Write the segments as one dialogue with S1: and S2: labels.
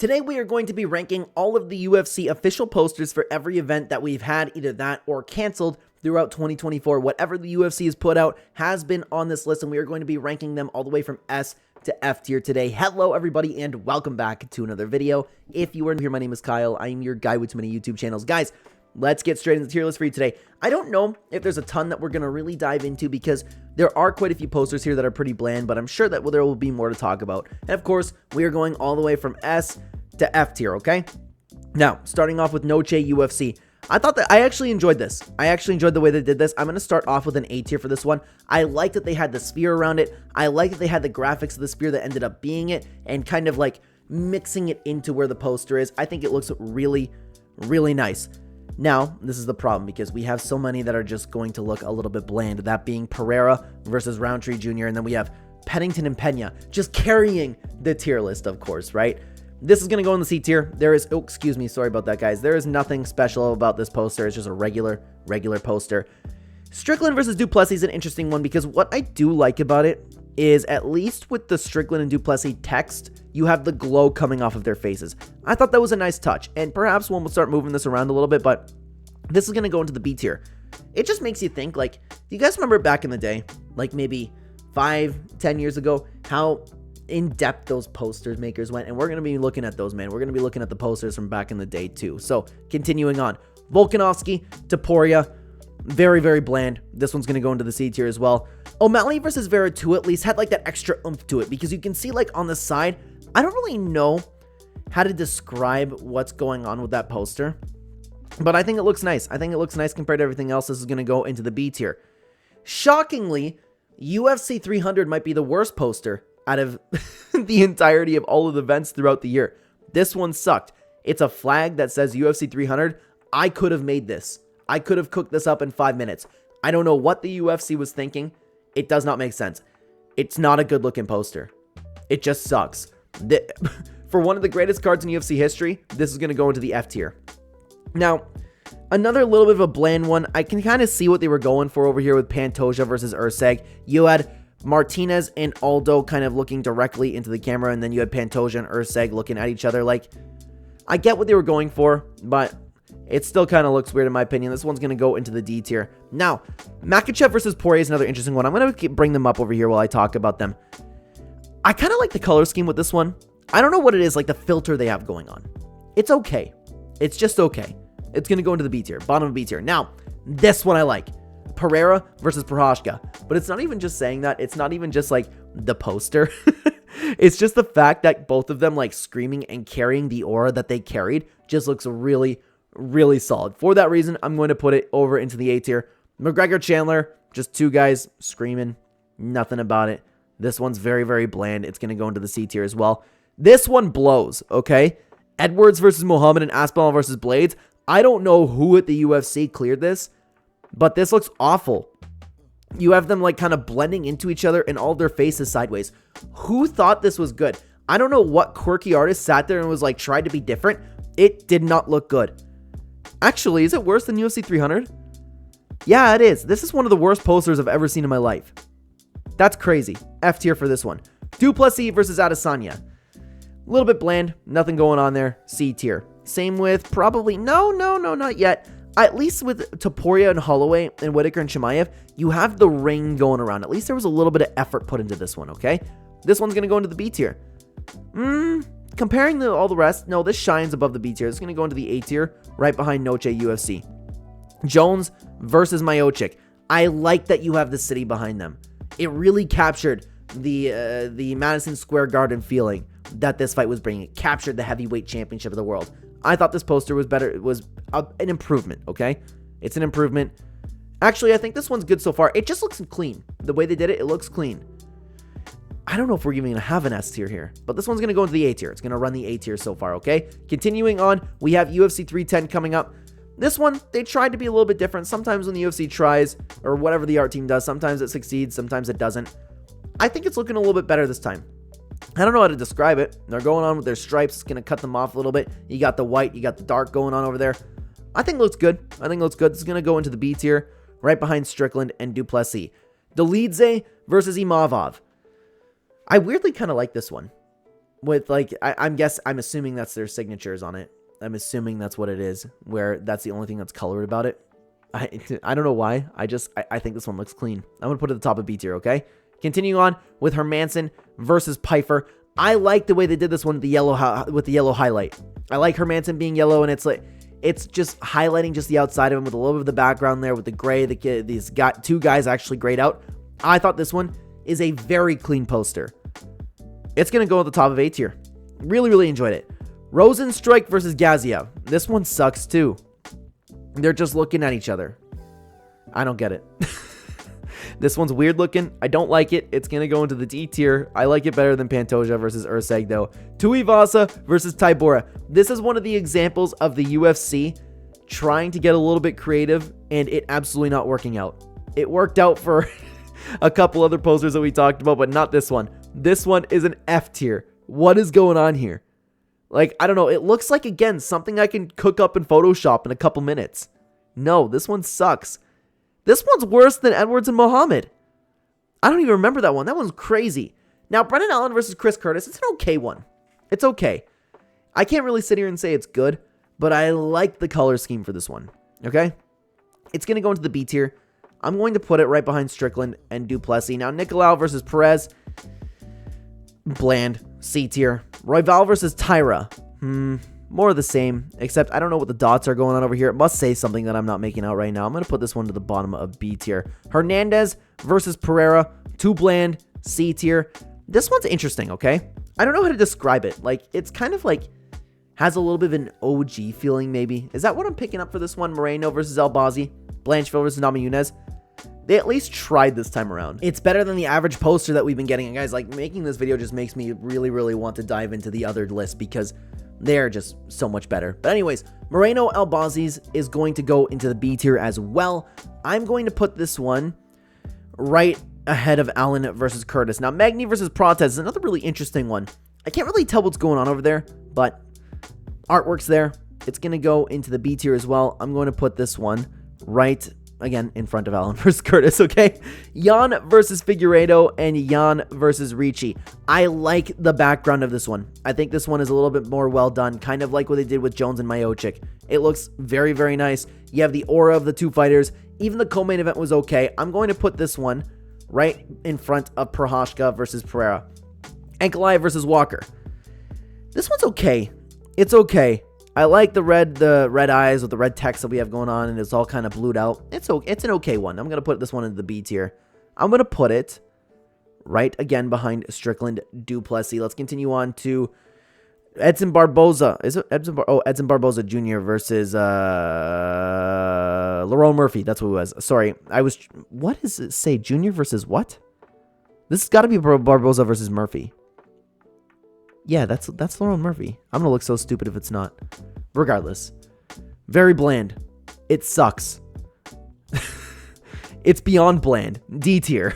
S1: Today we are going to be ranking all of the UFC official posters for every event that we've had, either that or canceled throughout 2024. Whatever the UFC has put out has been on this list, and we are going to be ranking them all the way from S to F tier today. Hello everybody and welcome back to another video. If you are new here, my name is Kyle. I am your guy with too many YouTube channels. Guys, let's get straight into the tier list for you today. I don't know if there's a ton that we're going to really dive into because there are quite a few posters here that are pretty bland, but I'm sure that there will be more to talk about. And of course, we are going all the way from S to F tier, okay? Now, starting off with Noche UFC. I thought that I actually enjoyed this. I actually enjoyed the way they did this. I'm going to start off with an A tier for this one. I like that they had the sphere around it. I like that they had the graphics of the sphere that ended up being it and kind of like mixing it into where the poster is. I think it looks really, really nice. Now, this is the problem because we have so many that are just going to look a little bit bland. That being Pereira versus Roundtree Jr. And then we have Pennington and Pena just carrying the tier list, of course, right? This is going to go in the C tier. There is, oh, excuse me, sorry about that, guys. There is nothing special about this poster. It's just a regular poster. Strickland versus Duplessis is an interesting one because what I do like about it is at least with the Strickland and Duplessis text, you have the glow coming off of their faces. I thought that was a nice touch, and perhaps we'll start moving this around a little bit, but this is going to go into the B tier. It just makes you think, like, do you guys remember back in the day, like maybe 5-10 years ago, how in-depth those posters makers went? And we're going to be looking at those, man. We're going to be looking at the posters from back in the day too. So continuing on, Volkanovski, Topuria, very, very bland. This one's going to go into the C tier as well. O'Malley versus Vera 2 at least had like that extra oomph to it because you can see like on the side, I don't really know how to describe what's going on with that poster, but I think it looks nice. I think it looks nice compared to everything else. This is going to go into the B tier. Shockingly, UFC 300 might be the worst poster out of the entirety of all of the events throughout the year. This one sucked. It's a flag that says UFC 300. I could have made this. I could have cooked this up in 5 minutes. I don't know what the UFC was thinking. It does not make sense. It's not a good looking poster. It just sucks. For one of the greatest cards in UFC history, this is going to go into the F tier. Now, another little bit of a bland one. I can kind of see what they were going for over here with Pantoja versus Urseg. You had Martinez and Aldo kind of looking directly into the camera, and then you had Pantoja and Urseg looking at each other. Like, I get what they were going for, but it still kind of looks weird in my opinion. This one's going to go into the D tier. Now, Makhachev versus Poirier is another interesting one. I'm going to bring them up over here while I talk about them. I kind of like the color scheme with this one. I don't know what it is, like the filter they have going on. It's okay. It's just okay. It's going to go into the B tier, bottom of B tier. Now, this one I like. Pereira versus Prochazka. But it's not even just saying that. It's not even just like the poster. It's just the fact that both of them like screaming and carrying the aura that they carried just looks really, really solid. For that reason, I'm going to put it over into the A tier. McGregor Chandler, just two guys screaming. Nothing about it. This one's very, very bland. It's going to go into the C tier as well. This one blows, okay? Edwards versus Muhammad and Aspinall versus Blades. I don't know who at the UFC cleared this, but this looks awful. You have them like kind of blending into each other and all their faces sideways. Who thought this was good? I don't know what quirky artist sat there and was like tried to be different. It did not look good. Actually, is it worse than UFC 300? Yeah, it is. This is one of the worst posters I've ever seen in my life. That's crazy. F tier for this one. Duplessis versus Adesanya. A little bit bland. Nothing going on there. C tier. Same with probably, no, not yet. At least with Topuria and Holloway and Whitaker and Chimaev, you have the ring going around. At least there was a little bit of effort put into this one, okay? This one's going to go into the B tier. Comparing all the rest, no, this shines above the B tier. It's going to go into the A tier, right behind Noche UFC. Jones versus Miocic. I like that you have the city behind them. It really captured the Madison Square Garden feeling that this fight was bringing. It captured the heavyweight championship of the world. I thought this poster was better. It was an improvement, okay? It's an improvement. Actually, I think this one's good so far. It just looks clean. The way they did it, it looks clean. I don't know if we're even going to have an S tier here, but this one's going to go into the A tier. It's going to run the A tier so far, okay? Continuing on, we have UFC 310 coming up. This one, they tried to be a little bit different. Sometimes when the UFC tries, or whatever the art team does, sometimes it succeeds, sometimes it doesn't. I think it's looking a little bit better this time. I don't know how to describe it. They're going on with their stripes. It's going to cut them off a little bit. You got the white, you got the dark going on over there. I think it looks good. This is going to go into the B tier, right behind Strickland and Duplessis. Dolidze versus Imavov. I weirdly kind of like this one. with like, I'm assuming that's their signatures on it. I'm assuming that's what it is, where that's the only thing that's colored about it. I don't know why. I think this one looks clean. I'm going to put it at the top of B tier, okay? Continuing on with Hermanson versus Pfeiffer. I like the way they did this one with the yellow highlight. I like Hermanson being yellow, and it's just highlighting just the outside of him with a little bit of the background there with the gray. These two guys actually grayed out. I thought this one is a very clean poster. It's going to go at the top of A tier. Really, really enjoyed it. Rosenstrike versus Gaziev. This one sucks too. They're just looking at each other. I don't get it. This one's weird looking. I don't like it. It's going to go into the D tier. I like it better than Pantoja versus Urseg though. Tuivasa versus Tybura. This is one of the examples of the UFC trying to get a little bit creative and it absolutely not working out. It worked out for a couple other posters that we talked about, but not this one. This one is an F tier. What is going on here? Like, I don't know. It looks like, again, something I can cook up in Photoshop in a couple minutes. No, this one sucks. This one's worse than Edwards and Muhammad. I don't even remember that one. That one's crazy. Now, Brennan Allen versus Chris Curtis. It's an okay one. It's okay. I can't really sit here and say it's good, but I like the color scheme for this one. Okay? It's going to go into the B tier. I'm going to put it right behind Strickland and Duplessis. Now, Nicolau versus Perez. Bland. C tier. Royval versus Tyra. More of the same, except I don't know what the dots are going on over here. It must say something that I'm not making out right now. I'm going to put this one to the bottom of B tier. Hernandez versus Pereira. Too bland. C tier. This one's interesting, okay? I don't know how to describe it. Like, it's kind of like, has a little bit of an OG feeling, maybe. Is that what I'm picking up for this one? Moreno versus Albazi. Blanchfield versus Namajunas. They at least tried this time around. It's better than the average poster that we've been getting. And guys, like, making this video just makes me really, really want to dive into the other list because they're just so much better. But anyways, Moreno Albazi's is going to go into the B tier as well. I'm going to put this one right ahead of Allen versus Curtis. Now, Magny versus Protez is another really interesting one. I can't really tell what's going on over there, but artwork's there. It's going to go into the B tier as well. I'm going to put this one right again in front of Allen versus Curtis, okay? Jan versus Figueiredo and Jan versus Ricci. I like the background of this one. I think this one is a little bit more well done, kind of like what they did with Jones and Miocic. It looks very, very nice. You have the aura of the two fighters. Even the co-main event was okay. I'm going to put this one right in front of Prochazka versus Pereira. Ankalaev versus Walker. This one's okay. It's okay. I like the red eyes with the red text that we have going on, and it's all kind of blued out. It's an okay one. I'm going to put this one in the B tier. I'm going to put it right again behind Strickland Duplessis. Let's continue on to Edson Barboza. Is it Edson Barboza Jr. versus Lerone Murphy. That's what it was. Sorry. What does it say? Junior versus what? This has got to be Barboza versus Murphy. Yeah, that's Lerone Murphy. I'm going to look so stupid if it's not. Regardless. Very bland. It sucks. It's beyond bland. D tier.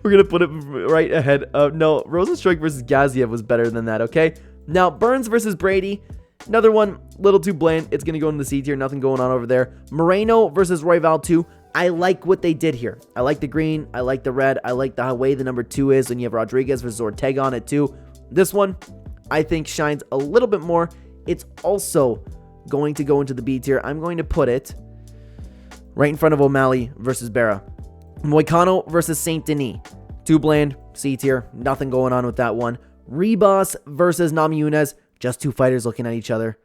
S1: We're going to put it right ahead of... No, Rosenstrike versus Gaziev was better than that, okay? Now, Burns versus Brady. Another one, little too bland. It's going to go in the C tier. Nothing going on over there. Moreno versus Royval 2. I like what they did here. I like the green. I like the red. I like the way the number 2 is. And you have Rodriguez versus Ortega on it too. This one, I think, shines a little bit more. It's also going to go into the B tier. I'm going to put it right in front of O'Malley versus Berra. Moicano versus Saint Denis. Too bland. C tier. Nothing going on with that one. Ribas versus Namajunas. Just two fighters looking at each other.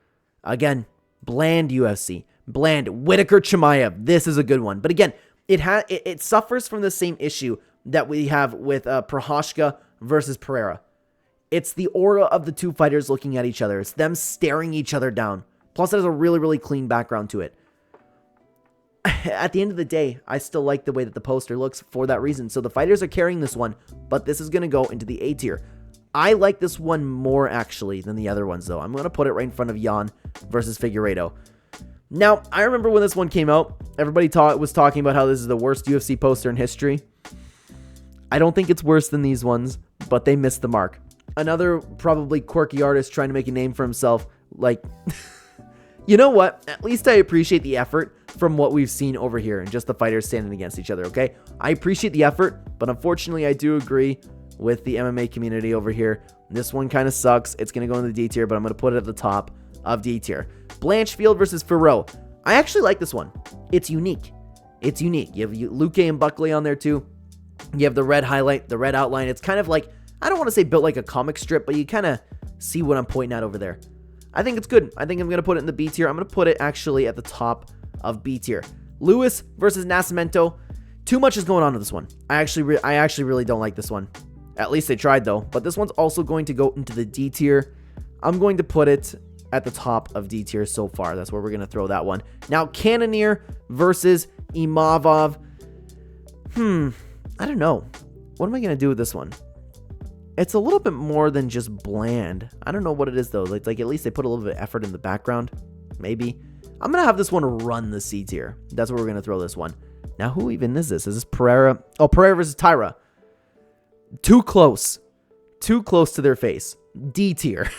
S1: Again, bland UFC. Bland. Whitaker Chimaev. This is a good one. But again, it suffers from the same issue that we have with Prochazka versus Pereira. It's the aura of the two fighters looking at each other. It's them staring each other down. Plus, it has a really, really clean background to it. At the end of the day, I still like the way that the poster looks for that reason. So the fighters are carrying this one, but this is going to go into the A tier. I like this one more, actually, than the other ones, though. I'm going to put it right in front of Jan versus Figueiredo. Now, I remember when this one came out, everybody was talking about how this is the worst UFC poster in history. I don't think it's worse than these ones, but they missed the mark. Another probably quirky artist trying to make a name for himself. Like, you know what? At least I appreciate the effort from what we've seen over here and just the fighters standing against each other, okay? I appreciate the effort, but unfortunately I do agree with the MMA community over here This one kind of sucks. It's going to go in the D tier, but I'm going to put it at the top of D tier. Blanchfield versus Farreau. I actually like this one. It's unique. It's unique. You have Luque and Buckley on there too. You have the red highlight, the red outline. It's kind of like, I don't want to say built like a comic strip, but you kind of see what I'm pointing at over there. I think it's good. I think I'm going to put it in the B tier. I'm going to put it actually at the top of B tier. Lewis versus Nascimento. Too much is going on with this one. I actually really don't like this one. At least they tried though. But this one's also going to go into the D tier. I'm going to put it at the top of D tier so far. That's where we're going to throw that one. Now, Cannonier versus Imavov. I don't know. What am I going to do with this one? It's a little bit more than just bland. I don't know what it is though. Like at least they put a little bit of effort in the background. Maybe. I'm going to have this one run the C tier. That's where we're going to throw this one. Now, who even is this? Is this Pereira? Oh, Pereira versus Tyra. Too close. Too close to their face. D tier.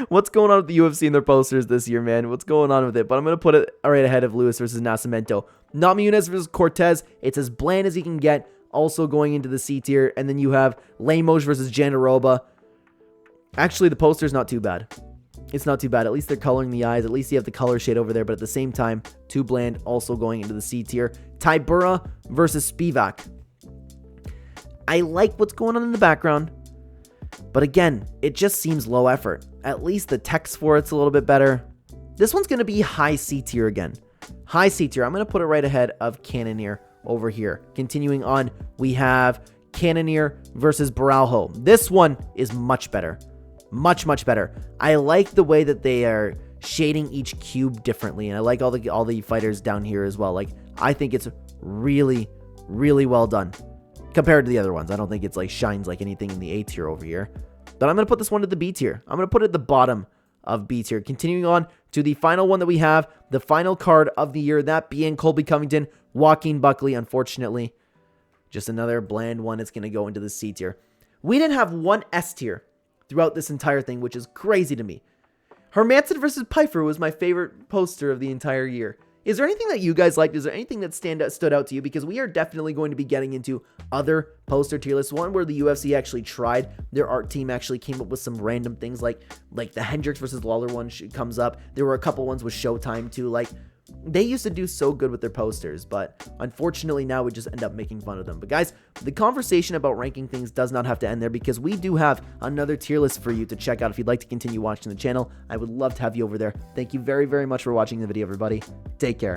S1: What's going on with the UFC and their posters this year, man? What's going on with it? But I'm going to put it right ahead of Lewis versus Nascimento. Namajunas versus Cortez. It's as bland as you can get. Also going into the C tier. And then you have Lemos versus Jandaroba. Actually, the poster's not too bad. It's not too bad. At least they're coloring the eyes. At least you have the color shade over there. But at the same time, too bland. Also going into the C tier. Tybura versus Spivak. I like what's going on in the background. But again, it just seems low effort. At least the text for it's a little bit better. This one's going to be high C tier again. High C tier. I'm going to put it right ahead of Cannonier over here. Continuing on, we have Cannonier versus Baralho. This one is much better. Much, much better. I like the way that they are shading each cube differently. And I like all the fighters down here as well. Like, I think it's really, really well done. Compared to the other ones. I don't think it's like shines like anything in the A tier over here. But I'm going to put this one to the B tier. I'm going to put it at the bottom of B tier. Continuing on to the final one that we have. The final card of the year. That being Colby Covington, Joaquin Buckley. Unfortunately, just another bland one. It's going to go into the C tier. We didn't have one S tier throughout this entire thing, which is crazy to me. Hermanson versus Pfeiffer was my favorite poster of the entire year. Is there anything that you guys liked? Is there anything that stood out to you? Because we are definitely going to be getting into other poster tier lists. One where the UFC actually tried. Their art team actually came up with some random things like the Hendricks versus Lawler one comes up. There were a couple ones with Showtime too. Like, they used to do so good with their posters, but unfortunately now we just end up making fun of them. But guys, the conversation about ranking things does not have to end there, because we do have another tier list for you to check out if you'd like to continue watching the channel. I would love to have you over there. Thank you very, very much for watching the video, everybody. Take care.